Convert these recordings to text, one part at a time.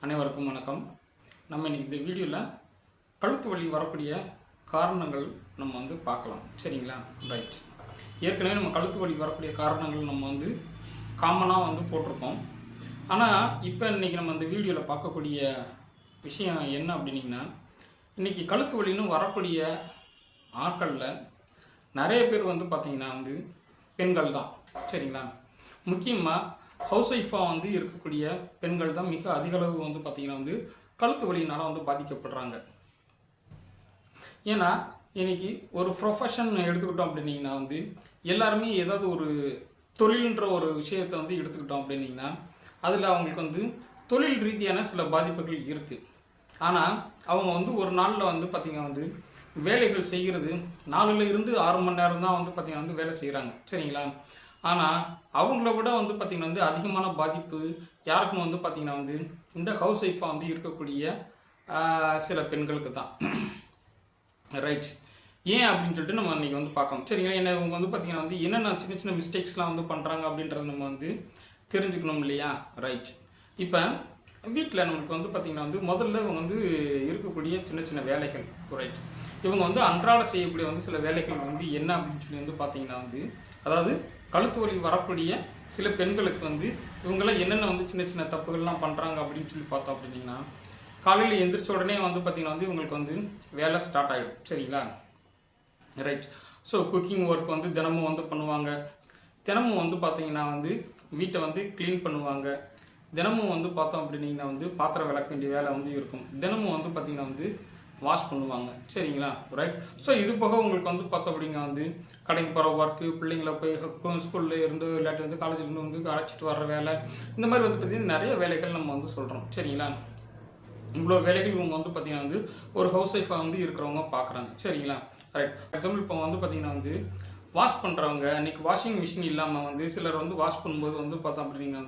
அனைவருக்கும் வணக்கம். நம்ம இன்னைக்கு இந்த வீடியோவில் கழுத்து வலி வரக்கூடிய காரணங்கள் நம்ம பார்க்கலாம். சரிங்களா? ரைட். ஏற்கனவே நம்ம கழுத்து வலி வரக்கூடிய காரணங்கள் நம்ம காமனாக போட்டிருக்கோம். ஆனால் இப்போ இன்றைக்கி நம்ம இந்த வீடியோவில் பார்க்கக்கூடிய விஷயம் என்ன அப்படின்னிங்கன்னா, இன்றைக்கி கழுத்து வலின்னு வரக்கூடிய ஆட்களில் நிறைய பேர் பார்த்திங்கன்னா பெண்கள் தான். சரிங்களா? முக்கியமாக ஹவுஸ் ஒய்ஃபாக இருக்கக்கூடிய பெண்கள் தான் மிக அதிகளவு பார்த்திங்கன்னா கழுத்து வலியினால் பாதிக்கப்படுறாங்க. ஏன்னா இன்றைக்கி ஒரு ப்ரொஃபஷன் எடுத்துக்கிட்டோம் அப்படின்னிங்கன்னா எல்லாருமே ஏதாவது ஒரு தொழில்ன்ற ஒரு விஷயத்தை எடுத்துக்கிட்டோம் அப்படின்னிங்கன்னா அதில் அவங்களுக்கு தொழில் ரீதியான சில பாதிப்புகள் இருக்குது. ஆனால் அவங்க ஒரு நாளில் பார்த்திங்கன்னா வேலைகள் செய்கிறது 4 இருந்து 6 மணி நேரம் தான் பார்த்திங்கன்னா வேலை செய்கிறாங்க. சரிங்களா? ஆனால் அவங்கள விட பார்த்திங்கன்னா அதிகமான பாதிப்பு யாருக்கும் பார்த்திங்கன்னா இந்த ஹவுஸ் ஒய்ஃபாக இருக்கக்கூடிய சில பெண்களுக்கு தான். ரைட். ஏன் அப்படின்னு சொல்லிட்டு நம்ம இன்றைக்கி பார்க்கணும். சரிங்களா? ஏன்னா இவங்க பார்த்திங்கன்னா என்னென்ன சின்ன சின்ன மிஸ்டேக்ஸ்லாம் பண்ணுறாங்க அப்படின்றத நம்ம தெரிஞ்சுக்கணும் இல்லையா? ரைட். இப்போ வீட்டில் நமக்கு பார்த்திங்கன்னா முதல்ல இவங்க இருக்கக்கூடிய சின்ன சின்ன வேலைகள். ரைட். இவங்க அன்றாட செய்யக்கூடிய சில வேலைகள் என்ன அப்படின்னு சொல்லி பார்த்திங்கன்னா அதாவது கழுத்து வலி வரக்கூடிய சில பெண்களுக்கு இவங்களாம் என்னென்ன சின்ன சின்ன தப்புகள்லாம் பண்ணுறாங்க அப்படின்னு சொல்லி பார்த்தோம் அப்படின்னா, காலையில் எந்திரிச்ச உடனே பார்த்திங்கன்னா இவங்களுக்கு வேலை ஸ்டார்ட் ஆகிடும். சரிங்களா? ரைட். ஸோ குக்கிங் ஒர்க் தினமும் பண்ணுவாங்க. தினமும் பார்த்திங்கன்னா வீட்டை க்ளீன் பண்ணுவாங்க. தினமும் பார்த்தோம் அப்படின்னா பாத்திரம் விளக்க வேண்டிய வேலை இருக்கும். தினமும் பார்த்திங்கன்னா வாஷ் பண்ணுவாங்க. சரிங்களா? ரைட். ஸோ இது போக உங்களுக்கு பார்த்தோம் அப்படின்னா கடைக்கு போகிற ஒர்க்கு, பிள்ளைங்களை போய் ஸ்கூலில் இருந்து இல்லாட்டி காலேஜிலேருந்து அழைச்சிட்டு வர்ற வேலை, இந்த மாதிரி பார்த்திங்கன்னா நிறைய வேலைகள் நம்ம சொல்கிறோம். சரிங்களா? இவ்வளோ வேலைகள் இவங்க பார்த்திங்கன்னா ஒரு ஹவுஸ் ஒய்ஃபாக இருக்கிறவங்க பார்க்குறாங்க. சரிங்களா? ரைட். எக்ஸாம்பிள் இப்போ பார்த்திங்கன்னா வாஷ் பண்ணுறவங்க இன்றைக்கி வாஷிங் மிஷின் இல்லாமல் சிலர் வாஷ் பண்ணும்போது பார்த்தோம் அப்படின்னா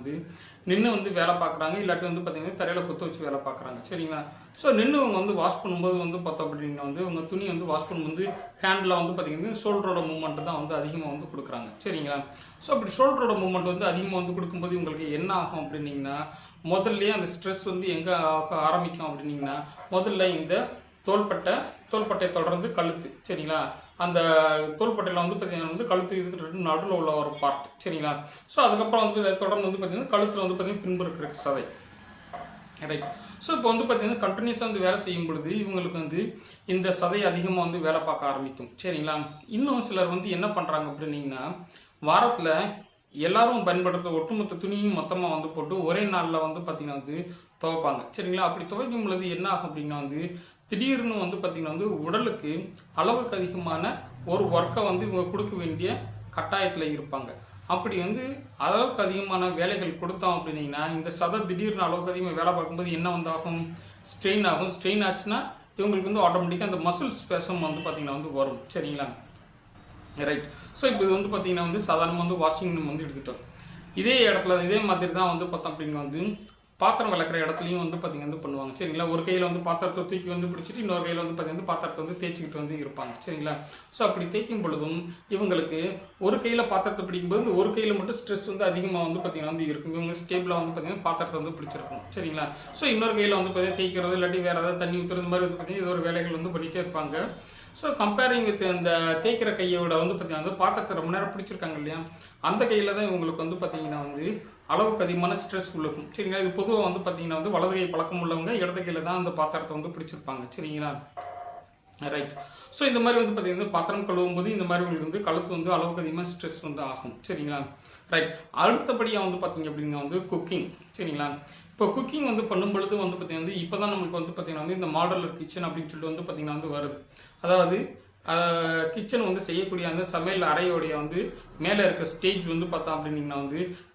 நின்று வேலை பார்க்குறாங்க. இல்லாட்டி பார்த்திங்கன்னா தரையில் குத்த வச்சு வேலை பார்க்குறாங்க. சரிங்களா? ஸோ நின்று அவங்க வாஷ் பண்ணும்போது பார்த்தோம் அப்படின்னா அவங்க துணி வாஷ் பண்ணும்போது ஹேண்டில் பார்த்திங்கன்னா ஷோல்டரோட மூவ்மெண்ட் தான் அதிகமாக கொடுக்குறாங்க. சரிங்களா? ஸோ அப்படி ஷோல்டரோட மூவ்மெண்ட் அதிகமாக கொடுக்கும்போது உங்களுக்கு என்ன ஆகும் அப்படின்னிங்கன்னா, முதல்லையே அந்த ஸ்ட்ரெஸ் எங்கே ஆரம்பிக்கும் அப்படின்னிங்கன்னா, முதல்ல இந்த தோள்பட்டை தொடர்ந்து கழுத்து. சரிங்களா? அந்த தோள்பட்டையில் பார்த்திங்கன்னா கழுத்து இதுக்கு நடுவில் உள்ள ஒரு பார்ட். சரிங்களா? ஸோ அதுக்கப்புறம் தொடர்ந்து பார்த்திங்கன்னா கழுத்தில் பார்த்திங்கன்னா பின்பு இருக்கிற சதை. ரைட். ஸோ இப்போ பார்த்திங்கன்னா கண்டினியூஸாக வேலை செய்யும் பொழுது இவங்களுக்கு இந்த சதை அதிகமாக வேலை பார்க்க ஆரம்பிக்கும். சரிங்களா? இன்னும் சிலர் என்ன பண்ணுறாங்க அப்படின்னிங்கன்னா, வாரத்தில் எல்லாரும் பயன்படுத்துகிற ஒட்டுமொத்த துணியும் மொத்தமாக போட்டு ஒரே நாளில் பார்த்திங்கன்னா துவைப்பாங்க. சரிங்களா? அப்படி துவைக்கும் பொழுது என்ன ஆகும் அப்படின்னா திடீர்னு பார்த்திங்கன்னா உடலுக்கு அளவுக்கு அதிகமான ஒரு ஒர்க்கை இவங்க கொடுக்க வேண்டிய கட்டாயத்தில் இருப்பாங்க. அப்படி அளவுக்கு அதிகமான வேலைகள் கொடுத்தோம் அப்படின்னீங்கன்னா இந்த சதை திடீர்னு அளவுக்கு அதிகமாக வேலை பார்க்கும்போது என்ன ஆகும்? ஸ்ட்ரெயின் ஆகும். ஸ்ட்ரெயின் ஆச்சுன்னா இவங்களுக்கு ஆட்டோமேட்டிக்காக அந்த மசில் ஸ்பேஸம் பார்த்திங்கன்னா வரும். சரிங்களா? ரைட். ஸோ இப்போ இது பார்த்திங்கன்னா சாதாரணமாக வாஷிங் நம்ம எடுத்துட்டோம். இதே இடத்துல இதே மாதிரி தான் பார்த்தோம் அப்படின்னா பாத்திரம் விளக்குற இடத்துலையும் பார்த்திங்கன்னா பண்ணுவாங்க. சரிங்களா? ஒரு கையில் பாத்திரத்தை தூக்கி பிடிச்சிட்டு இன்னொரு கையில் பார்த்திங்கன்னா பாத்திரத்தை தேய்ச்சிக்கிட்டு இருப்பாங்க. சரிங்களா? ஸோ அப்படி தேய்க்கும் பொழுதும் இவங்களுக்கு ஒரு கையில் பாத்திரத்தை பிடிக்கும்போது ஒரு கையில் மட்டும் ஸ்ட்ரெஸ் அதிகமாக பார்த்திங்கன்னா இருக்கும். இவங்க ஸ்டேபிளாக பார்த்திங்கன்னா பாத்திரத்தை பிடிச்சிருக்கணும். சரிங்களா? ஸோ இன்னொரு கையில் பார்த்திங்கன்னா தேய்க்கிறது இல்லாட்டி வேறு ஏதாவது தண்ணி ஊற்றுறது மாதிரி பார்த்திங்கன்னா இது ஒரு வேலைகள் பண்ணிகிட்டே இருப்பாங்க. ஸோ கம்பேரிங் வித் அந்த தேய்க்கிற கையோட பார்த்திங்கன்னா பாத்திரத்தை ரொம்ப நேரம் பிடிச்சிருக்காங்க இல்லையா, அந்த கையில் தான் இவங்களுக்கு பார்த்திங்கன்னா அளவுக்கு அதிகமான ஸ்ட்ரெஸ் உள்ளக்கும். சரிங்களா? இது பொதுவாக பார்த்திங்கன்னா வலது கை பழக்கம் உள்ளவங்க இடது கையில் தான் அந்த பாத்திரத்தை பிடிச்சிருப்பாங்க. சரிங்களா? ரைட். ஸோ இந்த மாதிரி பார்த்திங்கன்னா பாத்திரம் கழுவும் போது இந்த மாதிரி உங்களுக்கு கழுத்து அளவுக்கு அதிகமாக ஸ்ட்ரெஸ் ஆகும். சரிங்களா? ரைட். அடுத்தபடியாக பார்த்திங்க அப்படின்னா குக்கிங். சரிங்களா? இப்போ குக்கிங் பண்ணும் பொழுது பார்த்திங்கன்னா இப்போ தான் நம்மளுக்கு பார்த்திங்கன்னா இந்த மாடலர் கிச்சன் அப்படின்னு சொல்லிட்டு பார்த்திங்கன்னா வருது. அதாவது கிச்சன் செய்யக்கூடிய அந்த சமையல் அறையோடைய மேலே இருக்க ஸ்டேஜ் பார்த்தோம் அப்படின்னா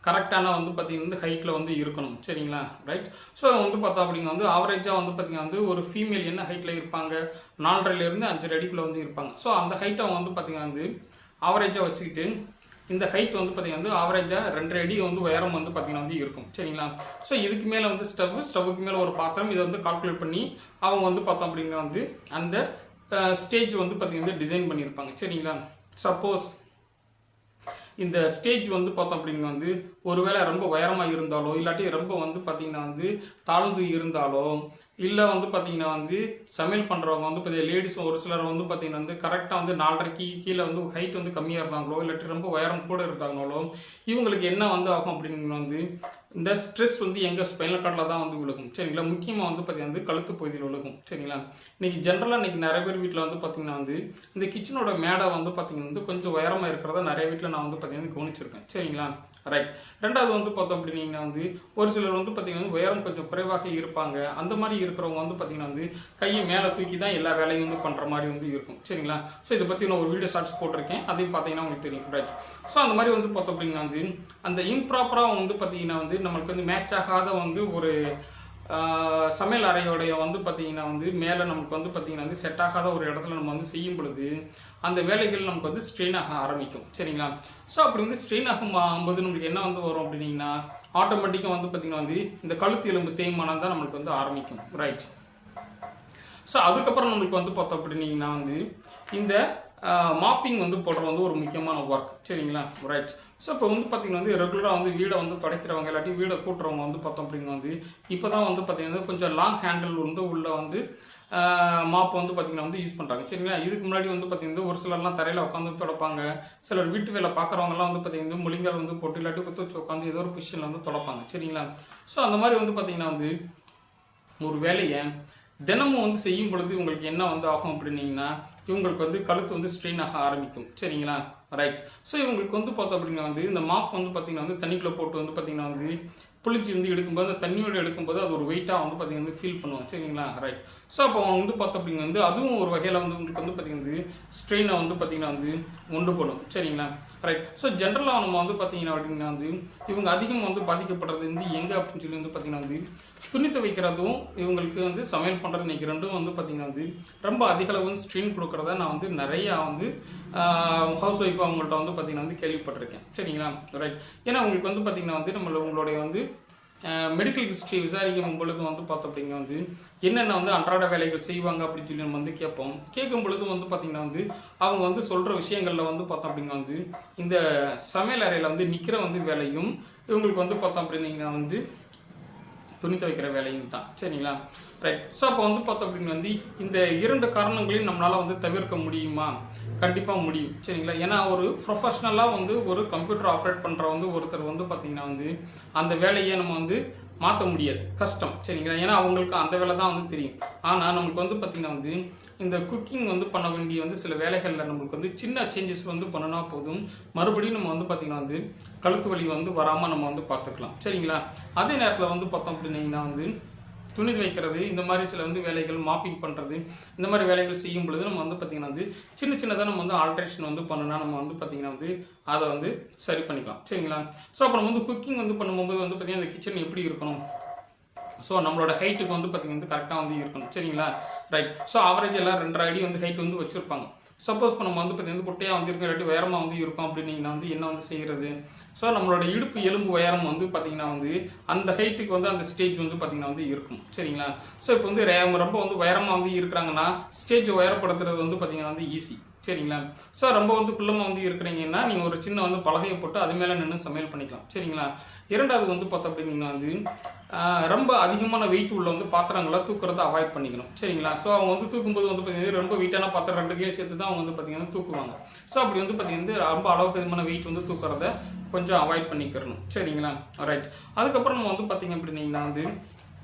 கரெக்டான பார்த்திங்கன்னா ஹைட்டில் இருக்கணும். சரிங்களா? ரைட். ஸோ பார்த்தோம் அப்படின்னா ஆவரேஜாக பார்த்திங்கன்னா ஒரு ஃபீமேல் என்ன ஹைட்டில் இருப்பாங்க? 4.5 5 அடிக்குள்ளே இருப்பாங்க. ஸோ அந்த ஹைட்டை பார்த்திங்கன்னா ஆவரேஜாக வச்சுக்கிட்டு இந்த ஹைட் பார்த்திங்கன்னா ஆவரேஜாக 2 அடி உயரம் பார்த்திங்கன்னா இருக்கும். சரிங்களா? ஸோ இதுக்கு மேலே ஸ்டவ்வுக்கு மேலே ஒரு பாத்திரம் இதை கால்குலேட் பண்ணி அவங்க பார்த்தோம் அப்படின்னா அந்த ஸ்டேஜ் பார்த்திங்கன்னா டிசைன் பண்ணியிருப்பாங்க. சரிங்களா? சப்போஸ் இந்த ஸ்டேஜ் வந்து பார்த்தோம் அப்படின்னா வந்து ஒருவேளை ரொம்ப உயரமாக இருந்தாலோ இல்லாட்டி ரொம்ப வந்து பார்த்திங்கன்னா வந்து தாழ்ந்து இருந்தாலோ இல்லை வந்து பார்த்திங்கன்னா வந்து சமையல் பண்ணுறவங்க வந்து இப்போ லேடிஸ் ஒரு சிலர் வந்து பார்த்திங்கன்னா வந்து கரெக்டாக வந்து 4.5 கீழே வந்து ஹைட் வந்து கம்மியாக இருந்தாங்களோ இல்லாட்டி ரொம்ப உயரம் கூட இருந்தாங்களோ இவங்களுக்கு என்ன வந்து ஆகும் அப்படின்னு வந்து இந்த ஸ்ட்ரெஸ் வந்து எங்கள் ஸ்பைனல் கார்டில் தான் வந்து விழுகும் சரிங்களா. முக்கியமாக வந்து பார்த்திங்கன்னா வந்து கழுத்து பகுதியில் விழுகும் சரிங்களா. இன்றைக்கி ஜென்ரலாக இன்றைக்கி நிறைய பேர் வீட்டில் வந்து பார்த்திங்கன்னா வந்து இந்த கிச்சனோட மேடை வந்து பார்த்திங்கன்னா வந்து கொஞ்சம் உயரமாக இருக்கிறத நிறைய வீட்டில் நான் வந்து பார்த்திங்கன்னா கவனிச்சிருக்கேன் சரிங்களா. ரைட். ரெண்டாவது வந்து பார்த்தோம் அப்படின்னா வந்து ஒரு சிலர் வந்து பார்த்திங்கன்னா உயரம் கொஞ்சம் குறைவாக இருப்பாங்க. அந்த மாதிரி இருக்கிறவங்க வந்து பார்த்திங்கன்னா வந்து கையை மேலே தூக்கி தான் எல்லா வேலையும் வந்து பண்ணுற மாதிரி வந்து இருக்கும் சரிங்களா. ஸோ இதை பற்றி நான் ஒரு வீடியோ ஷார்ட்ஸ் போட்டிருக்கேன், அதையும் பார்த்தீங்கன்னா உங்களுக்கு தெரியும். ரைட். ஸோ அந்த மாதிரி வந்து பார்த்தோம் அப்படின்னா வந்து அந்த இம்ப்ராப்பராக வந்து பார்த்திங்கன்னா வந்து நம்மளுக்கு வந்து மேட்ச் ஆகாத வந்து ஒரு சமையல் அறையோடைய வந்து பார்த்திங்கன்னா வந்து மேலே நமக்கு வந்து பார்த்திங்கன்னா வந்து செட் ஆகாத ஒரு இடத்துல நம்ம வந்து செய்யும் பொழுது அந்த வேலைகள் நமக்கு வந்து ஸ்ட்ரெயின் ஆக ஆரம்பிக்கும் சரிங்களா. ஸோ அப்படி வந்து ஸ்ட்ரெயின் ஆகும்போது நம்மளுக்கு என்ன வந்து வரும் அப்படின்னா ஆட்டோமேட்டிக்காக வந்து பார்த்திங்கன்னா வந்து இந்த கழுத்து எலும்பு தேய்மானம் தான் நம்மளுக்கு வந்து ஆரம்பிக்கும். ரைட். ஸோ அதுக்கப்புறம் நம்மளுக்கு வந்து பார்த்தோம் அப்படின்னா வந்து இந்த மாப்பிங் வந்து போடுறது வந்து ஒரு முக்கியமான ஒர்க் சரிங்களா. ரைட். ஸோ இப்போ வந்து பார்த்திங்கன்னா வந்து ரெகுலராக வந்து வீடை வந்து துடைக்கிறவங்க இல்லாட்டி வீடை கூட்டுறவங்க வந்து பார்த்தோம் அப்படின்னா வந்து இப்போ தான் வந்து பார்த்திங்கன்னா கொஞ்சம் லாங் ஹேண்டில் வந்து உள்ள வந்து மாப்பு வந்து பார்த்திங்கன்னா வந்து யூஸ் பண்ணுறாங்க சரிங்களா. இதுக்கு முன்னாடி வந்து பார்த்திங்கன்னா ஒரு சிலர்லாம் தரையில் உட்காந்து துடைப்பாங்க. சிலர் வீட்டு வேலை பார்க்குறவங்கலாம் வந்து பார்த்திங்கன்னா முழிங்கால் வந்து போட்டு இல்லாட்டி குத்து வச்சு உட்காந்து ஏதோ ஒரு பொசிஷனில் வந்து துடைப்பாங்க சரிங்களா. ஸோ அந்த மாதிரி வந்து பார்த்திங்கன்னா வந்து ஒரு வேலையை தினமும் வந்து செய்யும் பொழுது உங்களுக்கு என்ன வந்து ஆகும் அப்படின்னீங்கன்னா இவங்களுக்கு வந்து கழுத்து வந்து ஸ்ட்ரெயின் ஆக ஆரம்பிக்கும் சரிங்களா. ரைட். ஸோ இவங்களுக்கு வந்து பார்த்தோம் அப்படின்னா வந்து இந்த மாப் வந்து பார்த்திங்கன்னா வந்து தண்ணிக்குள்ளே போட்டு வந்து பார்த்திங்கன்னா வந்து புளிச்சு வந்து எடுக்கும்போது அந்த தண்ணியோடு எடுக்கும்போது அது ஒரு வெயிட்டாக வந்து பார்த்திங்கன்னா வந்து ஃபீல் பண்ணுவோம் சரிங்களா. ரைட். ஸோ அப்போ அவங்க வந்து பார்த்தோம் அப்படிங்க வந்து அதுவும் ஒரு வகையில் வந்து உங்களுக்கு வந்து பார்த்திங்கன்னா வந்து ஸ்ட்ரெயினை வந்து பார்த்திங்கன்னா வந்து உண்டு போடும் சரிங்களா. ரைட். ஸோ ஜென்ரலாக நம்ம வந்து பார்த்திங்கன்னா அப்படின்னா வந்து இவங்க அதிகமாக வந்து பாதிக்கப்படுறது வந்து எங்கே அப்படின்னு சொல்லி வந்து பார்த்திங்கன்னா வந்து துணி துவைக்கிறதும் இவங்களுக்கு வந்து சமையல் பண்ணுறது இன்றைக்கி ரெண்டும் வந்து பார்த்திங்கன்னா வந்து ரொம்ப அதிக அளவு வந்து ஸ்ட்ரெயின் கொடுக்குறத நான் வந்து நிறையா வந்து ஹவுஸ் ஒய்ஃப் அவங்கள்ட்ட வந்து பார்த்திங்கன்னா வந்து கேள்விப்பட்டிருக்கேன் சரிங்களா. ரைட். ஏன்னா உங்களுக்கு வந்து பார்த்திங்கன்னா வந்து உங்களுடைய வந்து மெடிக்கல் ஹிஸ்ட்ரி விசாரிக்கும் பொழுது வந்து பார்த்தோம் அப்படிங்க வந்து என்னென்ன வந்து அன்றாட வேலைகள் செய்வாங்க அப்படின்னு சொல்லி நம்ம வந்து கேட்கும் பொழுது வந்து பார்த்திங்கன்னா வந்து அவங்க வந்து சொல்கிற விஷயங்களில் வந்து பார்த்தோம் அப்படிங்க வந்து இந்த சமையல் அறையில் வந்து நிற்கிற வந்து வேலையும் இவங்களுக்கு வந்து பார்த்தோம் அப்படின்னா வந்து துணி துவைக்கிற வேலையும் தான் சரிங்களா. ரைட். ஸோ அப்போ வந்து பார்த்தோம் அப்படின்னு வந்து இந்த 2 காரணங்களையும் நம்மளால் வந்து தவிர்க்க முடியுமா? கண்டிப்பாக முடியும் சரிங்களா. ஏன்னா ஒரு ப்ரொஃபஷ்னலாக வந்து ஒரு கம்ப்யூட்டர் ஆப்ரேட் பண்ணுற வந்து ஒருத்தர் வந்து பார்த்திங்கன்னா வந்து அந்த வேலையை நம்ம வந்து மாற்ற முடியாது, கஷ்டம் சரிங்களா. ஏன்னா அவங்களுக்கு அந்த வேலை தான் வந்து தெரியும். ஆனால் நமக்கு வந்து பார்த்திங்கன்னா வந்து இந்த குக்கிங் வந்து பண்ண வேண்டிய வந்து சில வேலைகளில் நம்மளுக்கு வந்து சின்ன சேஞ்சஸ் வந்து பண்ணினா போதும் மறுபடியும் நம்ம வந்து பார்த்திங்கன்னா வந்து கழுத்து வலி வந்து வராமல் நம்ம வந்து பார்த்துக்கலாம் சரிங்களா. அதே நேரத்தில் வந்து பார்த்தோம் அப்படின்னா வந்து துணி துவைக்கிறது இந்த மாதிரி சில வந்து வேலைகள் மாப்பிங் பண்ணுறது இந்த மாதிரி வேலைகள் செய்யும் பொழுது நம்ம வந்து பார்த்திங்கன்னா வந்து சின்னதாக நம்ம வந்து ஆல்ட்ரேஷன் வந்து பண்ணுனா நம்ம வந்து பார்த்திங்கன்னா வந்து அதை வந்து சரி பண்ணிக்கலாம் சரிங்களா. ஸோ அப்போ நம்ம வந்து குக்கிங் வந்து பண்ணும்போது வந்து பார்த்திங்கன்னா இந்த கிச்சன் எப்படி இருக்கணும், ஸோ நம்மளோட ஹைட்டுக்கு வந்து பார்த்திங்கன்னா வந்து கரெக்டாக வந்து இருக்கணும் சரிங்களா. ரைட். ஸோ ஆவரேஜ் எல்லாம் 2.5 அடி வந்து ஹைட் வந்து வச்சுருப்பாங்க. சப்போஸ் இப்போ நம்ம வந்து பார்த்திங்கன்னா குட்டையாக வந்து இருக்கும் இல்லாட்டி உயரமாக வந்து இருக்கும் அப்படின்னீங்கன்னா வந்து என்ன வந்து செய்கிறது. ஸோ நம்மளோட இடுப்பு எலும்பு உயரம் வந்து பார்த்திங்கன்னா வந்து அந்த ஹைட்டுக்கு வந்து அந்த ஸ்டேஜ் வந்து பார்த்திங்கன்னா வந்து இருக்கும் சரிங்களா. ஸோ இப்போ வந்து ரொம்ப வந்து உயரமாக வந்து இருக்கிறாங்கன்னா ஸ்டேஜ் உயரப்படுத்துறது வந்து பார்த்திங்கன்னா வந்து ஈஸி சரிங்களா. ஸோ ரொம்ப வந்து குள்ளமாக வந்து இருக்கிறீங்கன்னா நீங்கள் ஒரு சின்ன வந்து பலகையை போட்டு அது மேலே நின்று சமையல் பண்ணிக்கலாம் சரிங்களா. இரண்டாவது வந்து பார்த்தோம் அப்படின்னா வந்து ரொம்ப அதிகமான வெயிட் உள்ள வந்து பாத்திரங்களை தூக்குறதை அவாய்ட் பண்ணிக்கணும் சரிங்களா. ஸோ அவங்க வந்து தூக்கும்போது வந்து பார்த்திங்கன்னா ரொம்ப வெயிட்டான பாத்திரம் 2 கிலோ சேர்த்து தான் அவங்க வந்து பார்த்திங்கன்னா தூக்குவாங்க. ஸோ அப்படி வந்து பார்த்திங்கன்னா ரொம்ப அளவுக்கு அதிகமான வெயிட் வந்து தூக்குறத கொஞ்சம் அவாய்ட் பண்ணிக்கிறணும் சரிங்களா. ரைட். அதுக்கப்புறம் நம்ம வந்து பார்த்திங்க அப்படின்னா வந்து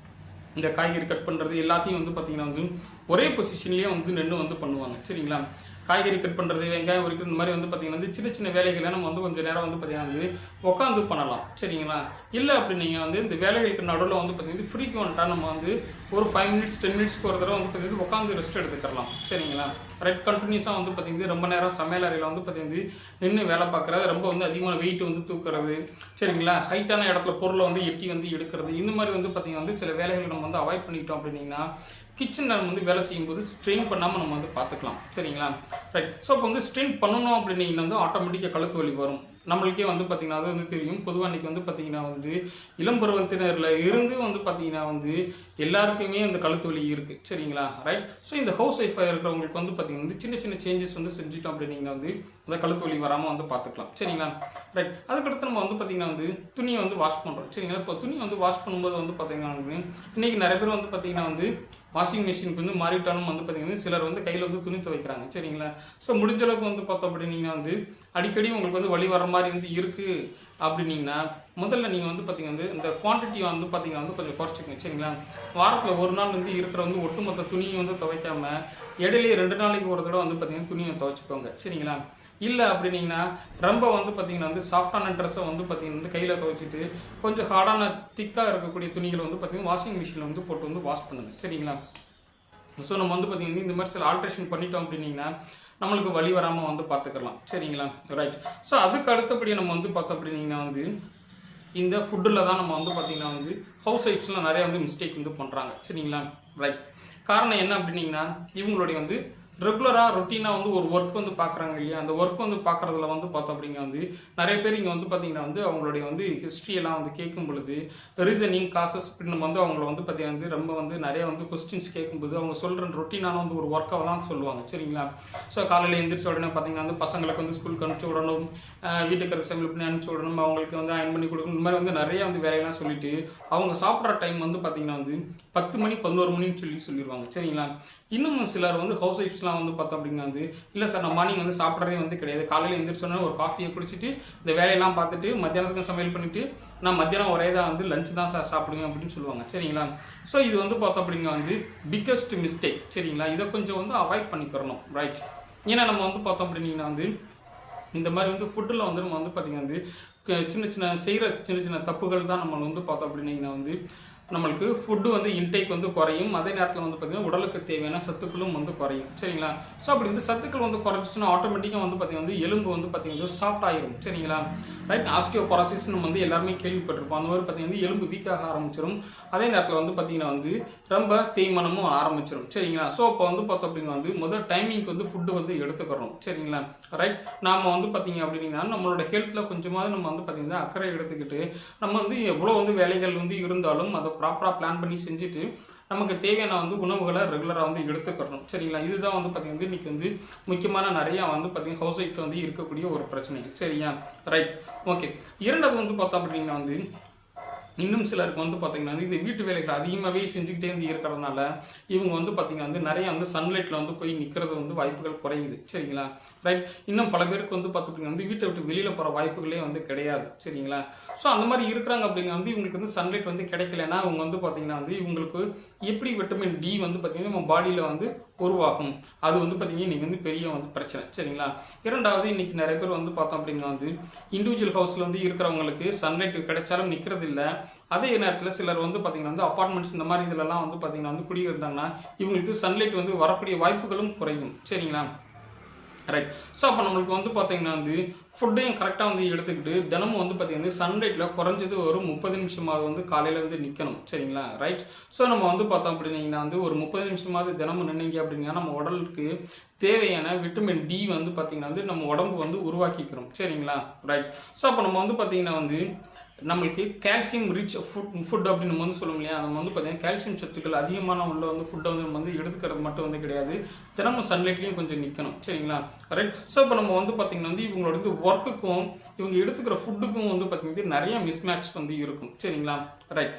இந்த காய்கறி கட் பண்ணுறது எல்லாத்தையும் வந்து பார்த்திங்கன்னா வந்து ஒரே பொசிஷன்லேயே வந்து நின்று வந்து பண்ணுவாங்க சரிங்களா. காய்கறி கட் பண்ணுறது வெங்காயம் உரிக்கிறது இந்த மாதிரி வந்து பார்த்திங்கன்னா வந்து சின்ன வேலைகளை நம்ம வந்து கொஞ்சம் நேரம் வந்து பார்த்திங்கன்னா வந்து உட்காந்து பண்ணலாம் சரிங்களா. இல்லை அப்படின்னு நீங்கள் வந்து இந்த வேலைகளுக்கு நடுவில் வந்து பார்த்திங்கன்னா ஃப்ரீக்வெண்ட்டாக நம்ம வந்து ஒரு 5 மினிட்ஸ் 10 மினிட்ஸ்க்கு ஒரு தடவை வந்து பார்த்திங்கன்னா உட்காந்து ரெஸ்ட் எடுத்துக்கலாம் சரிங்களா. ரைட். கண்டினியூஸாக வந்து பார்த்திங்கன்னா ரொம்ப நேரம் சமையல் அறையில் வந்து பார்த்திங்கன்னா நின்று வேலை பார்க்குறது, ரொம்ப வந்து அதிகமான வெயிட் வந்து தூக்குறது சரிங்களா, ஹைட்டான இடத்துல பொருளை வந்து எட்டி வந்து எடுக்கிறது இந்த மாதிரி வந்து பார்த்திங்கன்னா வந்து சில வேலைகளை நம்ம வந்து அவாய்ட் பண்ணிக்கிட்டோம் அப்படின்னா கிச்சனில் நம்ம வந்து வேலை செய்யும்போது ஸ்ட்ரெயின் பண்ணாமல் நம்ம வந்து பார்த்துக்கலாம் சரிங்களா. ரைட். ஸோ இப்போ வந்து ஸ்ட்ரெயின் பண்ணணும் அப்படின்னீங்கன்னா வந்து ஆட்டோமேட்டிக்காக கழுத்து வலி வரும். நம்மளுக்கே வந்து பார்த்திங்கன்னா அது வந்து தெரியும். பொதுவாக இன்றைக்கி வந்து பார்த்திங்கன்னா வந்து இளம் பருவத்தினரில் இருந்து வந்து பார்த்திங்கன்னா வந்து எல்லாருக்குமே அந்த கழுத்து வலி இருக்குது. சரிங்களா, ரைட். ஸோ இந்த ஹவுஸ் ஒய்ஃபாக இருக்கிறவங்களுக்கு வந்து பார்த்திங்கன்னா வந்து சின்ன சின்ன சேஞ்சஸ் வந்து செஞ்சுட்டோம் அப்படின்னீங்கன்னா வந்து அந்த கழுத்து வலி வராமல் வந்து பார்த்துக்கலாம். சரிங்களா, ரைட். அதுக்கடுத்து நம்ம வந்து பார்த்திங்கன்னா வந்து துணியை வந்து வாஷ் பண்ணுறோம். சரிங்களா, இப்போ துணி வந்து வாஷ் பண்ணும்போது வந்து பார்த்திங்கன்னா வந்து இன்றைக்கி நிறைய பேர் வந்து பார்த்திங்கன்னா வந்து வாஷிங் மிஷினுக்கு வந்து மாறிவிட்டாலும் வந்து பார்த்திங்கன்னா சிலர் வந்து கையில் வந்து துணி துவைக்கிறாங்க. சரிங்களா, ஸோ முடிஞ்ச அளவுக்கு வந்து பார்த்தோம் அப்படின்னீங்கன்னா வந்து அடிக்கடி உங்களுக்கு வந்து வலி வர மாதிரி வந்து இருக்குது அப்படின்னீங்கன்னா முதல்ல நீங்கள் வந்து பார்த்திங்கன்னா வந்து இந்த குவான்டிட்டியை வந்து பார்த்திங்கன்னா வந்து கொஞ்சம் குறைச்சிக்கங்க. சரிங்களா, வாரத்தில் ஒரு நாள் வந்து இருக்கிற வந்து ஒட்டுமொத்த துணியை வந்து துவைக்காமல் இடையிலேயே 2 நாளைக்கு ஒரு தடவை வந்து பார்த்திங்கன்னா துணியை துவைச்சிக்கோங்க. சரிங்களா, இல்லை அப்படின்னீங்கன்னா ரொம்ப வந்து பார்த்திங்கன்னா வந்து சாஃப்டான ட்ரெஸ்ஸை வந்து பார்த்திங்கன்னா வந்து கையில் துவைச்சிட்டு கொஞ்சம் ஹார்டான திக்காக இருக்கக்கூடிய துணிகளை வந்து பார்த்திங்கன்னா வாஷிங் மிஷினில் வந்து போட்டு வந்து வாஷ் பண்ணுங்கள். சரிங்களா, ஸோ நம்ம வந்து பார்த்திங்கன்னா இந்த மாதிரி சில ஆல்ட்ரேஷன் பண்ணிட்டோம் அப்படின்னீங்கன்னா நம்மளுக்கு வலி வராமல் வந்து பார்த்துக்கலாம். சரிங்களா, ரைட். ஸோ அதுக்கு அடுத்தபடி நம்ம வந்து பார்த்தோம் அப்படின்னீங்கன்னா வந்து இந்த ஃபுட்டில் தான் நம்ம வந்து பார்த்திங்கன்னா வந்து ஹவுஸ் ஒய்ஃப்ஸ்லாம் நிறையா வந்து மிஸ்டேக் வந்து பண்ணுறாங்க. சரிங்களா, ரைட். காரணம் என்ன அப்படின்னீங்கன்னா இவங்களுடைய வந்து ரெகுலராக ரொட்டீனாக வந்து ஒரு ஒர்க் வந்து பார்க்குறாங்க இல்லையா, அந்த ஒர்க் வந்து பார்க்குறதுல வந்து பார்த்தோம் அப்படிங்க வந்து நிறைய பேர் இங்கே வந்து பார்த்திங்கன்னா வந்து அவங்களுடைய வந்து ஹிஸ்ட்ரியெல்லாம் வந்து கேட்கும் பொழுது ரீசனிங் காசஸ் அப்படின்னு வந்து அவங்கள வந்து பார்த்திங்கன்னா வந்து ரொம்ப வந்து நிறைய வந்து கொஸ்டின்ஸ் கேட்கும்போது அவங்க சொல்கிற ரொட்டீனான வந்து ஒரு ஒர்க்கெல்லாம் சொல்லுவாங்க. சரிங்களா, ஸோ காலையில் எழுந்திரிச்ச உடனே பார்த்திங்கன்னா வந்து பசங்களுக்கு வந்து ஸ்கூலுக்கு அனுப்பிச்சி விடணும், வீட்டுக்கு சமையல் பண்ணி அனுப்பிச்சி விடணும், அவங்களுக்கு வந்து அயன் பண்ணி கொடுக்கணும், இந்த மாதிரி வந்து நிறைய வந்து வேலையெல்லாம் சொல்லிவிட்டு அவங்க சாப்பிட்ற டைம் வந்து பார்த்திங்கன்னா வந்து 10 மணி 11 மணின்னு சொல்லிடுவாங்க. சரிங்களா, இன்னும் சிலர் வந்து ஹவுஸ் ஒய்ஃப்ஸ்லாம் வந்து பார்த்தோம் அப்படின்னா வந்து இல்லை சார் நான் மார்னிங் வந்து சாப்பிட்றதே வந்து கிடையாது, காலையில் எழுந்திரிச்சோன்னா ஒரு காஃபியை குடிச்சிட்டு இந்த வேலையெல்லாம் பார்த்துட்டு மத்தியானத்துக்கும் சமையல் பண்ணிவிட்டு நான் மத்தியானம் ஒரே தான் வந்து லஞ்ச் தான் சார் சாப்பிடுவேன் அப்படின்னு சொல்லுவாங்க. சரிங்களா, ஸோ இது வந்து பார்த்தோம் அப்படின்னா வந்து பிக்கஸ்ட் மிஸ்டேக். சரிங்களா, இதை கொஞ்சம் வந்து அவாய்ட் பண்ணிக்கிறணும். ரைட். ஏன்னா நம்ம வந்து பார்த்தோம் அப்படின்னா வந்து இந்த மாதிரி வந்து ஃபுட்டில் வந்து நம்ம வந்து பார்த்திங்கன்னா வந்து சின்ன சின்ன தப்புகள் தான் நம்ம வந்து பார்த்தோம் அப்படின்னீங்கன்னா வந்து நம்மளுக்கு ஃபுட்டு வந்து இன்டேக் வந்து குறையும். அதே நேரத்தில் வந்து பார்த்திங்கன்னா உடலுக்கு தேவையான சத்துக்களும் வந்து குறையும். சரிங்களா, ஸோ அப்படி வந்து சத்துக்கள் வந்து குறைஞ்சிச்சுன்னா ஆட்டோமேட்டிக்காக வந்து பார்த்திங்கன்னா வந்து எலும்பு வந்து பார்த்திங்கன்னா சாஃப்ட் ஆகிரும். சரிங்களா, ரைட். ஆஸ்டியோபொரோசிஸ் நம்ம வந்து எல்லாருமே கேள்விப்பட்டிருப்போம். அந்த மாதிரி பார்த்திங்கன்னா எலும்பு வீக்காக ஆரம்பிச்சிடும். அதே நேரத்தில் வந்து பார்த்திங்கன்னா வந்து ரொம்ப தேய்மானமும் ஆரம்பிச்சிடும். சரிங்களா, ஸோ இப்போ வந்து பார்த்தோம் அப்படின்னா வந்து முதல் டைமிங்க்கு வந்து ஃபுட்டு வந்து எடுத்துக்கிறோம். சரிங்களா, ரைட். நாம் வந்து பார்த்திங்க அப்படின்னா நம்மளோட ஹெல்த்தில் கொஞ்சமாவது நம்ம வந்து பார்த்திங்கன்னா அக்கறை எடுத்துக்கிட்டு நம்ம வந்து எவ்வளோ வந்து வேலைகள் வந்து இருந்தாலும் அதை ப்ராப்பராக பிளான் பண்ணி செஞ்சுட்டு நமக்கு தேவையான வந்து உணவுகளை ரெகுலராக வந்து எடுத்துக்கிறணும். சரிங்களா, இதுதான் வந்து பார்த்திங்கன்னா இன்றைக்கி வந்து முக்கியமான நிறையா வந்து பார்த்திங்கன்னா ஹவுஸ் ஒய்ஃப் வந்து இருக்கக்கூடிய ஒரு பிரச்சனை. சரியா, ரைட். ஓகே. இரண்டாவது வந்து பார்த்தோம் அப்படின்னா வந்து இன்னும் சிலருக்கு வந்து பார்த்திங்கன்னா வந்து இந்த வீட்டு வேலைகள் அதிகமாகவே செஞ்சுக்கிட்டே வந்து இருக்கிறதுனால இவங்க வந்து பார்த்திங்கன்னா வந்து நிறையா வந்து சன்லைட்டில் வந்து போய் நிற்கிறது வந்து வாய்ப்புகள் குறையுது. சரிங்களா, ரைட். இன்னும் பல பேருக்கு வந்து பார்த்துட்டிங்கன்னா வந்து வீட்டை விட்டு வெளியில் போகிற வாய்ப்புகளே வந்து கிடையாது. சரிங்களா, ஸோ அந்த மாதிரி இருக்கிறாங்க அப்படின்னா வந்து இவங்களுக்கு வந்து சன்லைட் வந்து கிடைக்கலன்னா அவங்க வந்து பார்த்திங்கன்னா வந்து இவங்களுக்கு எப்படி விட்டமின் டி வந்து பார்த்திங்கன்னா நம்ம பாடியில் வந்து உருவாகும். அது வந்து பார்த்திங்கன்னா இன்றைக்கி வந்து பெரிய வந்து பிரச்சனை. சரிங்களா, இரண்டாவது இன்றைக்கி நிறைய பேர் வந்து பார்த்தோம் அப்படின்னா வந்து இண்டிவிஜுவல் ஹவுஸில் வந்து இருக்கிறவங்களுக்கு சன்லைட் கிடைச்சாலும் நிற்கிறது இல்லை. அதே நேரத்தில் சிலர் வந்து பார்த்திங்கன்னா வந்து அப்பார்ட்மெண்ட்ஸ் இந்த மாதிரி இதிலலாம் வந்து பார்த்திங்கன்னா வந்து குடியிருந்தாங்கன்னா இவங்களுக்கு சன்லைட் வந்து வரக்கூடிய வாய்ப்புகளும் குறையும். சரிங்களா, ரைட். ஸோ அப்போ நம்மளுக்கு வந்து பார்த்திங்கன்னா வந்து ஃபுட்டையும் கரெக்டாக வந்து எடுத்துக்கிட்டு தினமும் வந்து பார்த்திங்கன்னா சன்லைட்டில் குறைஞ்சது ஒரு 30 நிமிஷமாவது வந்து காலையில் வந்து நிற்கணும். சரிங்களா, ரைட். ஸோ நம்ம வந்து பார்த்தோம் அப்படின்னீங்கன்னா வந்து ஒரு 30 நிமிஷமாவது தினமும் நின்னீங்க அப்படின்னா நம்ம உடலுக்கு தேவையான விட்டமின் டி வந்து பார்த்திங்கன்னா வந்து நம்ம உடம்பு வந்து உருவாக்கிக்கிறோம். சரிங்களா, ரைட். ஸோ அப்போ நம்ம வந்து பார்த்திங்கன்னா வந்து நம்மளுக்கு கால்சியம் ரிச் ஃபுட் அப்படின்னு நம்ம வந்து சொல்லுவோம் இல்லையா, நம்ம வந்து பார்த்திங்கன்னா கால்சியம் சத்துக்கள் அதிகமான உள்ள வந்து ஃபுட்டை வந்து நம்ம வந்து எடுத்துக்கிறது மட்டும் வந்து கிடையாது, தினமும் சன்லைட்லேயும் கொஞ்சம் நிற்கணும். சரிங்களா, ரைட். ஸோ இப்போ நம்ம வந்து பார்த்திங்கன்னா வந்து இவங்களோட வந்து ஒர்க்குக்கும் இவங்க எடுத்துக்கிற ஃபுட்டுக்கும் வந்து பார்த்திங்கன்னா நிறைய மிஸ்மேட்ச் வந்து இருக்கும். சரிங்களா, ரைட்.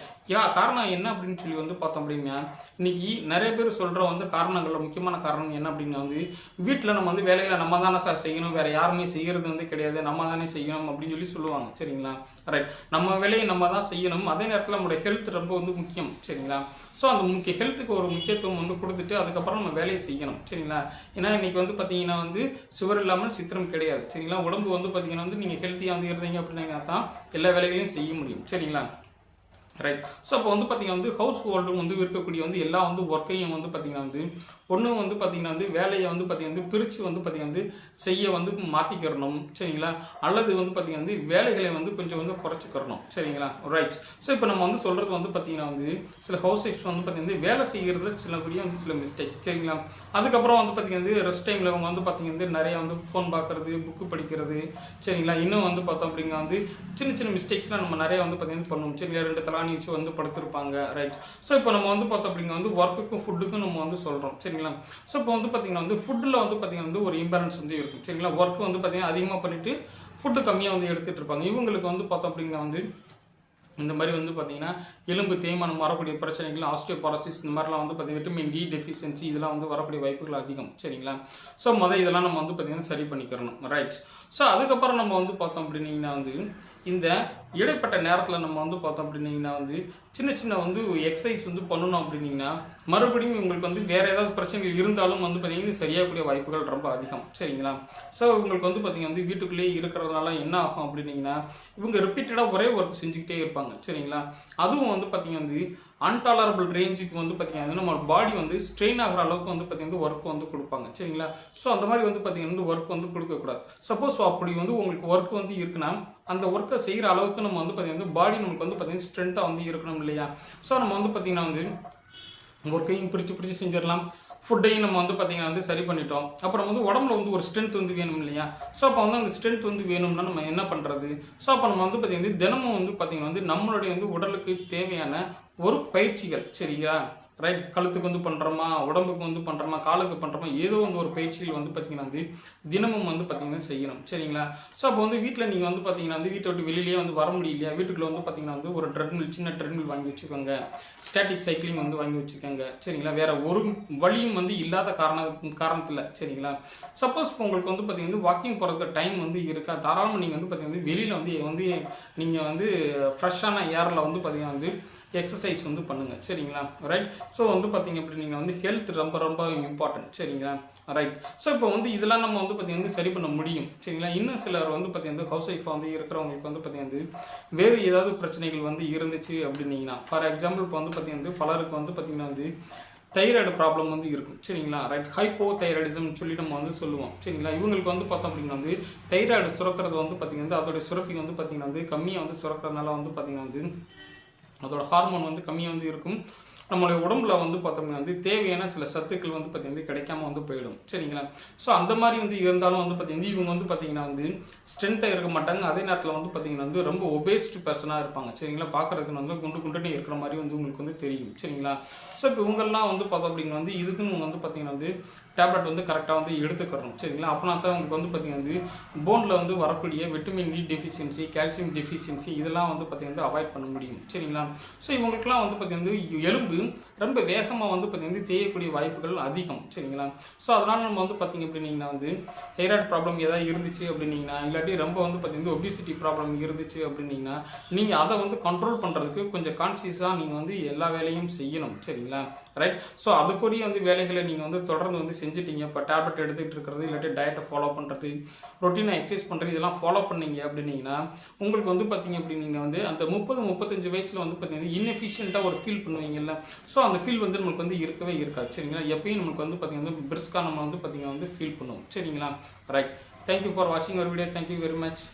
காரணம் என்ன அப்படின்னு சொல்லி வந்து பார்த்தோம் அப்படின்னா இன்றைக்கி நிறைய பேர் சொல்கிற வந்து காரணங்களில் முக்கியமான காரணம் என்ன அப்படின்னா வந்து வீட்டில் நம்ம வந்து வேலைகளை நம்ம தானே சார் செய்யணும், வேறு யாருமே செய்கிறது வந்து கிடையாது, நம்ம தானே செய்யணும் அப்படின்னு சொல்லி சொல்லுவாங்க. சரிங்களா, ரைட். நம்ம வேலையை நம்ம தான் செய்யணும். அதே நேரத்தில் நம்மளோட ஹெல்த் ரொம்ப வந்து முக்கியம். சரிங்களா, ஸோ அந்த ஹெல்த்துக்கு ஒரு முக்கியத்துவம் வந்து கொடுத்துட்டு அதுக்கப்புறம் நம்ம வேலையை செய்யணும். சரிங்களா, ஏன்னா இன்றைக்கி வந்து பார்த்திங்கன்னா வந்து சுவர் இல்லாமல் சித்திரம் கிடையாது. சரிங்களா, உடம்பு வந்து பார்த்திங்கன்னா வந்து நீங்கள் ஹெல்த்தியாக வந்து இருந்தீங்க அப்படின்னா தான் எல்லா வேலைகளையும் செய்ய முடியும். சரிங்களா, ரைட். ஸோ அப்போ வந்து பார்த்தீங்கன்னா வந்து ஹவுஸ் ஹோல்டும் வந்து இருக்கக்கூடிய வந்து எல்லா வந்து ஒர்க்கையும் வந்து பார்த்தீங்கன்னா வந்து ஒன்று வந்து பார்த்தீங்கன்னா வந்து வேலையை வந்து பார்த்தீங்கன்னா வந்து பிரித்து வந்து பார்த்தீங்கன்னா வந்து செய்ய வந்து மாற்றிக்கிறணும் சரிங்களா, அல்லது வந்து பார்த்தீங்கன்னா வந்து வேலைகளை வந்து கொஞ்சம் வந்து குறைச்சிக்கிறணும் சரிங்களா. ரைட். ஸோ இப்போ நம்ம வந்து சொல்கிறது வந்து பார்த்தீங்கன்னா வந்து சில ஹவுஸ் ஒய்ஃப்ஸ் வந்து பார்த்தீங்கன்னா வேலை செய்கிறது சிலபடியே வந்து சில மிஸ்டேக்ஸ் சரிங்களா. அதுக்கப்புறம் வந்து பார்த்தீங்கன்னா வந்து ரெஸ்ட் டைமில் அவங்க வந்து பார்த்தீங்கன்னா வந்து நிறையா வந்து ஃபோன் பார்க்குறது, புக்கு படிக்கிறது சரிங்களா. இன்னும் வந்து பார்த்தோம் அப்படின்னா வந்து சின்ன சின்ன மிஸ்டேக்ஸ்லாம் நம்ம நிறையா வந்து பார்த்தீங்கன்னா பண்ணுவோம் சரிங்களா. 2 தலாணி வச்சு வந்து படுத்திருப்பாங்க. ரைட். ஸோ இப்போ நம்ம வந்து பார்த்தோம் அப்படின்னா வந்து ஒர்க்குக்கும் ஃபுட்டுக்கும் நம்ம வந்து சொல்கிறோம் சரிங்களா. ஸோ இப்போ வந்து பார்த்தீங்கன்னா வந்து ஃபுட்டில் வந்து பார்த்தீங்கன்னா வந்து ஒரு இம்பேலன்ஸ் வந்து இருக்கும் சரிங்களா. ஒர்க் வந்து பார்த்தீங்கன்னா அதிகமாக பண்ணிவிட்டு ஃபுட்டு கம்மியாக வந்து எடுத்துகிட்டு இருப்பாங்க. இவங்களுக்கு வந்து பார்த்தோம் அப்படின்னா வந்து இந்த மாதிரி வந்து பார்த்தீங்கன்னா எலும்பு தேய்மானம் வரக்கூடிய பிரச்சனைகள், ஆஸ்டியோபாரோசிஸ் இந்த மாதிரிலாம் வந்து பார்த்தீங்கன்னா விட்டமின் டி டெஃபிஷியன்சி இதெல்லாம் வந்து வரக்கூடிய வாய்ப்புகள் அதிகம் சரிங்களா. ஸோ இதெல்லாம் நம்ம வந்து பார்த்தீங்கன்னா சரி பண்ணிக்கிறணும். ரைட். ஸோ அதுக்கப்புறம் நம்ம வந்து பார்த்தோம் அப்படின்னீங்கன்னா வந்து இந்த இடைப்பட்ட நேரத்தில் நம்ம வந்து பார்த்தோம் அப்படின்னீங்கன்னா வந்து சின்ன சின்ன வந்து எக்ஸசைஸ் வந்து பண்ணணும் அப்படின்னீங்கன்னா மறுபடியும் உங்களுக்கு வந்து வேறு ஏதாவது பிரச்சனைகள் இருந்தாலும் வந்து பார்த்தீங்கன்னா சரியாகக்கூடிய வாய்ப்புகள் ரொம்ப அதிகம் சரிங்களா. ஸோ உங்களுக்கு வந்து பார்த்தீங்கன்னா வந்து வீட்டுக்குள்ளேயே இருக்கிறதுனால என்ன ஆகும் அப்படின்னீங்கன்னா இவங்க ரிப்பீட்டடாக ஒரே ஒர்க் செஞ்சுக்கிட்டே இருப்பாங்க சரிங்களா. அதுவும் வந்து பார்த்தீங்கன்னா வந்து அன்டாலரபிள் ரேஞ்சுக்கு வந்து பார்த்தீங்கன்னா நம்ம பாடி வந்து ஸ்ட்ரெயின் ஆகிற அளவுக்கு வந்து பார்த்தீங்கன்னா ஒர்க் வந்து கொடுப்பாங்க சரிங்களா. ஸோ அந்த மாதிரி வந்து பார்த்தீங்கன்னா ஒர்க் வந்து கொடுக்கக்கூடாது. சப்போஸ் அப்படி வந்து உங்களுக்கு ஒர்க் வந்து இருக்குன்னா அந்த ஒர்க்கை செய்கிற அளவுக்கு நம்ம வந்து பார்த்தீங்கன்னா பாடி நமக்கு வந்து பார்த்தீங்கன்னா ஸ்ட்ரென்த்தாக வந்து இருக்கணும் இல்லையா. ஸோ நம்ம வந்து பார்த்தீங்கன்னா வந்து ஒர்க்கையும் பிரித்து செஞ்சிடலாம், ஃபுட்டையும் நம்ம வந்து பார்த்தீங்கன்னா வந்து சரி பண்ணிட்டோம். அப்புறம் வந்து உடம்புல வந்து ஒரு ஸ்ட்ரென்த் வந்து வேணும் இல்லையா. ஸோ அப்போ வந்து அந்த ஸ்ட்ரென்த் வந்து வேணும்னா நம்ம என்ன பண்ணுறது. ஸோ அப்போ நம்ம வந்து பார்த்தீங்கன்னா தினமும் வந்து பார்த்தீங்கன்னா வந்து நம்மளுடைய வந்து உடலுக்கு தேவையான ஒரு பயிற்சிகள் சரிங்களா. ரைட். கழுத்துக்கு வந்து பண்ணுறோமா, உடம்புக்கு வந்து பண்ணுறோமா, காலுக்கு பண்ணுறோமா, ஏதோ வந்து ஒரு பயிற்சிகள் வந்து பார்த்திங்கன்னா வந்து தினமும் வந்து பார்த்திங்கன்னா செய்யணும் சரிங்களா. ஸோ அப்போ வந்து வீட்டில் நீங்கள் வந்து பார்த்திங்கன்னா வந்து வீட்டை விட்டு வெளியிலேயே வந்து வர முடியலையா, வீட்டுக்குள்ளே வந்து பார்த்திங்கன்னா வந்து ஒரு ட்ரெட்மில், சின்ன ட்ரெட்மில் வாங்கி வச்சுக்கோங்க, ஸ்டாட்டிக் சைக்கிளிங் வந்து வாங்கி வச்சுக்கோங்க சரிங்களா. வேறு ஒரு வழியும் வந்து இல்லாத காரணத்தில் சரிங்களா. சப்போஸ் இப்போ உங்களுக்கு வந்து பார்த்திங்கன்னா வாக்கிங் போகிறதுக்கு டைம் வந்து இருக்கா, தாராளமாக நீங்கள் வந்து பார்த்திங்கன்னா வெளியில் வந்து நீங்கள் வந்து ஃப்ரெஷ்ஷான ஏரில் வந்து பார்த்திங்கன்னா வந்து எக்ஸசைஸ் வந்து பண்ணுங்கள் சரிங்களா. ரைட். ஸோ வந்து பார்த்திங்க அப்படி நீங்கள் வந்து ஹெல்த் ரொம்ப ரொம்ப இம்பார்ட்டன்ட் சரிங்களா. ரைட். ஸோ இப்போ வந்து இதெல்லாம் நம்ம வந்து பார்த்திங்கன்னா சரி பண்ண முடியும் சரிங்களா. இன்னும் சிலர் வந்து பார்த்திங்கன்னா ஹவுஸ் ஒய்ஃபாக வந்து இருக்கிறவங்களுக்கு வந்து பார்த்திங்கன்னா வேறு ஏதாவது பிரச்சனைகள் வந்து இருந்துச்சு அப்படின்னீங்கன்னா, ஃபார் எக்ஸாம்பிள் இப்போ வந்து பார்த்திங்கன்னா பலருக்கு வந்து பார்த்திங்கன்னா வந்து தைராய்டு ப்ராப்ளம் வந்து இருக்கும் சரிங்களா. ரைட். ஹைப்போ தைராய்டிசம்னு சொல்லி நம்ம வந்து சொல்லுவோம் சரிங்களா. இவங்களுக்கு வந்து பார்த்தோம் அப்படின்னா வந்து தைராய்டு சுரக்கிறது வந்து பார்த்திங்கன்னா அதோடைய சுரப்பி வந்து பார்த்திங்கன்னா வந்து கம்மியாக வந்து சுரக்கிறதுனால வந்து பார்த்திங்கன்னா வந்து அதோட ஹார்மோன் வந்து கம்மியாக வந்து இருக்கும். நம்மளுடைய உடம்புல வந்து பார்த்தோம்னா வந்து தேவையான சில சத்துக்கள் வந்து பார்த்திங்கன்னா கிடைக்காம வந்து போயிடும் சரிங்களா. ஸோ அந்த மாதிரி வந்து இருந்தாலும் வந்து பார்த்திங்கன்னா இவங்க வந்து பார்த்திங்கன்னா வந்து ஸ்ட்ரென்த்தாக இருக்க மாட்டாங்க. அதே நேரத்தில் வந்து பார்த்திங்கன்னா வந்து ரொம்ப ஒபேஸ்ட் பர்சனாக இருப்பாங்க சரிங்களா. பார்க்குறதுக்கு வந்து குண்டுனே இருக்கிற மாதிரி வந்து உங்களுக்கு வந்து தெரியும் சரிங்களா. ஸோ இப்போ இவங்கெல்லாம் வந்து பார்த்தோம் அப்படின்னா வந்து இதுக்குன்னு வந்து பார்த்திங்கன்னா வந்து டேப்லெட் வந்து கரெக்டாக வந்து எடுத்துக்கிறோம் சரிங்களா. அப்படின்னா தான் உங்களுக்கு வந்து பார்த்திங்கன்னா வந்து போனில் வந்து வரக்கூடிய vitamin D deficiency, calcium deficiency இதெல்லாம் வந்து பார்த்திங்கன்னா அவாய்ட் பண்ண முடியும் சரிங்களா. ஸோ இவங்களுக்குலாம் வந்து பார்த்திங்கன்னா எலும்பு ரொம்ப வேகமாக வந்து பார்த்திங்கன்னா தேயக்கூடிய வாய்ப்புகள் அதிகம் சரிங்களா. ஸோ அதனால் நம்ம வந்து பார்த்திங்க அப்படின்னீங்கன்னா வந்து தைராய்டு ப்ராப்ளம் ஏதாவது இருந்துச்சு அப்படின்னீங்கன்னா, இல்லாட்டி ரொம்ப வந்து பார்த்திங்கன்னா ஒபிசிட்டி ப்ராப்ளம் இருந்துச்சு அப்படின்னீங்கன்னா நீங்கள் அதை வந்து கண்ட்ரோல் பண்ணுறதுக்கு கொஞ்சம் கான்சியஸாக நீங்கள் வந்து எல்லா வேலையும் செய்யணும் சரிங்களா. ரைட். ஸோ அதுக்குரிய வந்து வேலைகளை நீங்கள் வந்து தொடர்ந்து வந்து செஞ்சுட்டீங்க. இப்போ டேப்லெட் எடுத்துகிட்டு இருக்கிறது, இல்லாட்டி டயட்டை ஃபாலோ பண்ணுறது, ரொட்டீனாக எக்ஸசைஸ் பண்ணுறது இதெல்லாம் ஃபாலோ பண்ணீங்க அப்படின்னீங்கன்னா உங்களுக்கு வந்து பார்த்திங்க அப்படின்னீங்கன்னா வந்து அந்த 30-35 வயசில் வந்து பார்த்திங்கன்னா இன்எஃபிஷியண்ட்டாக ஒரு ஃபீல் பண்ணுவீங்கல்ல. ஸோ அந்த ஃபீல் வந்து நமக்கு வந்து இருக்கவே இருக்காது சரிங்களா. எப்பயும் நமக்கு வந்து பார்த்திங்கன்னா பிரிஸ்காக நம்ம வந்து பார்த்திங்கன்னா வந்து ஃபீல் பண்ணுவோம் சரிங்களா. ரைட். தேங்க்யூ ஃபார் வாட்சிங் அவர் வீடியோ. Thank you very much.